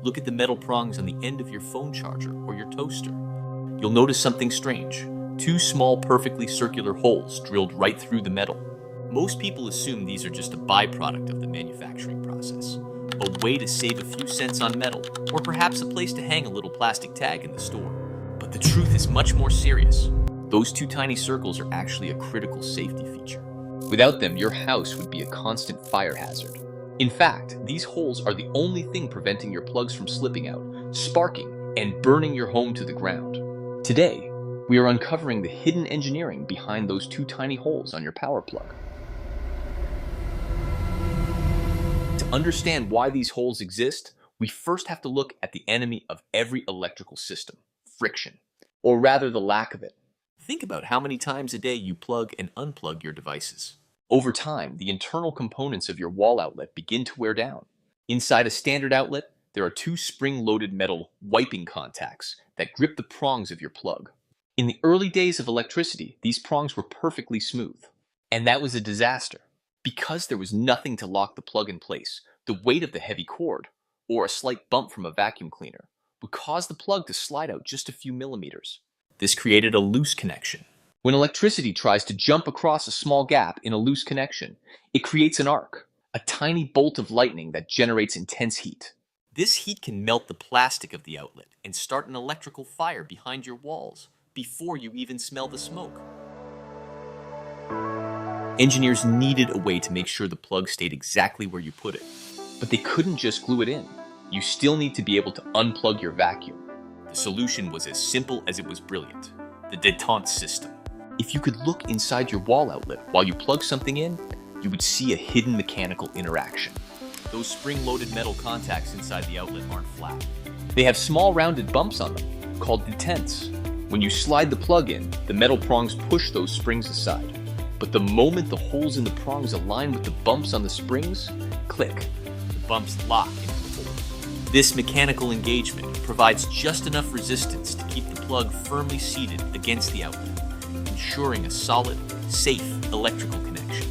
Look at the metal prongs on the end of your phone charger or your toaster. You'll notice something strange. Two small, perfectly circular holes drilled right through the metal. Most people assume these are just a byproduct of the manufacturing process, a way to save a few cents on metal, or perhaps a place to hang a little plastic tag in the store. But the truth is much more serious. Those two tiny circles are actually a critical safety feature. Without them, your house would be a constant fire hazard. In fact, these holes are the only thing preventing your plugs from slipping out, sparking, and burning your home to the ground. Today, we are uncovering the hidden engineering behind those two tiny holes on your power plug. To understand why these holes exist, we first have to look at the enemy of every electrical system, friction, or rather the lack of it. Think about how many times a day you plug and unplug your devices. Over time, the internal components of your wall outlet begin to wear down. Inside a standard outlet, there are two spring-loaded metal wiping contacts that grip the prongs of your plug. In the early days of electricity, these prongs were perfectly smooth. And that was a disaster. Because there was nothing to lock the plug in place, the weight of the heavy cord, or a slight bump from a vacuum cleaner, would cause the plug to slide out just a few millimeters. This created a loose connection. When electricity tries to jump across a small gap in a loose connection, it creates an arc, a tiny bolt of lightning that generates intense heat. This heat can melt the plastic of the outlet and start an electrical fire behind your walls before you even smell the smoke. Engineers needed a way to make sure the plug stayed exactly where you put it. But they couldn't just glue it in. You still need to be able to unplug your vacuum. The solution was as simple as it was brilliant: the detent system. If you could look inside your wall outlet while you plug something in, you would see a hidden mechanical interaction. Those spring-loaded metal contacts inside the outlet aren't flat. They have small rounded bumps on them, called detents. When you slide the plug in, the metal prongs push those springs aside. But the moment the holes in the prongs align with the bumps on the springs, click, the bumps lock into the hole. This mechanical engagement provides just enough resistance to keep the plug firmly seated against the outlet, ensuring a solid, safe electrical connection.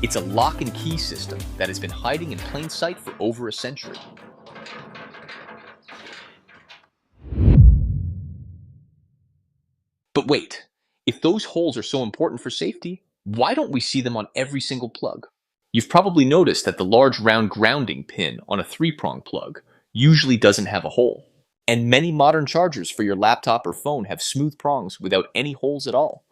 It's a lock and key system that has been hiding in plain sight for over a century. But wait, if those holes are so important for safety, why don't we see them on every single plug? You've probably noticed that the large round grounding pin on a 3-prong plug usually doesn't have a hole. And many modern chargers for your laptop or phone have smooth prongs without any holes at all.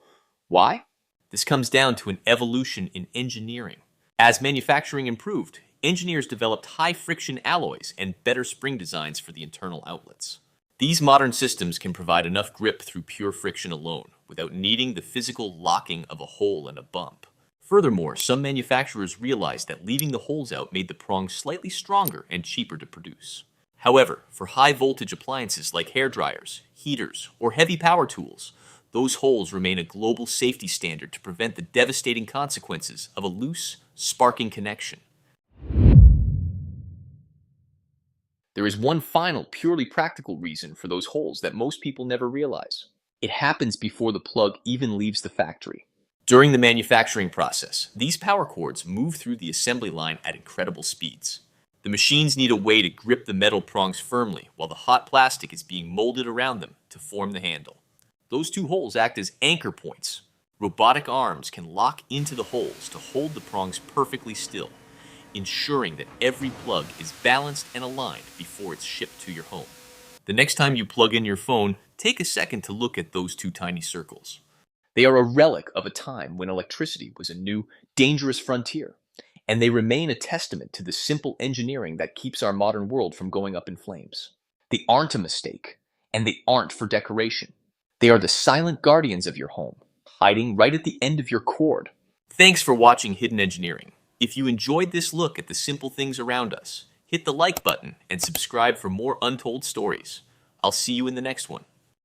Why? This comes down to an evolution in engineering. As manufacturing improved, engineers developed high-friction alloys and better spring designs for the internal outlets. These modern systems can provide enough grip through pure friction alone, without needing the physical locking of a hole and a bump. Furthermore, some manufacturers realized that leaving the holes out made the prongs slightly stronger and cheaper to produce. However, for high-voltage appliances like hair dryers, heaters, or heavy power tools, those holes remain a global safety standard to prevent the devastating consequences of a loose, sparking connection. There is one final, purely practical reason for those holes that most people never realize. It happens before the plug even leaves the factory. During the manufacturing process, these power cords move through the assembly line at incredible speeds. The machines need a way to grip the metal prongs firmly while the hot plastic is being molded around them to form the handle. Those two holes act as anchor points. Robotic arms can lock into the holes to hold the prongs perfectly still, ensuring that every plug is balanced and aligned before it's shipped to your home. The next time you plug in your phone, take a second to look at those two tiny circles. They are a relic of a time when electricity was a new, dangerous frontier, and they remain a testament to the simple engineering that keeps our modern world from going up in flames. They aren't a mistake, and they aren't for decoration. They are the silent guardians of your home, hiding right at the end of your cord. Thanks for watching Hidden Engineering. If you enjoyed this look at the simple things around us, hit the like button and subscribe for more untold stories. I'll see you in the next one.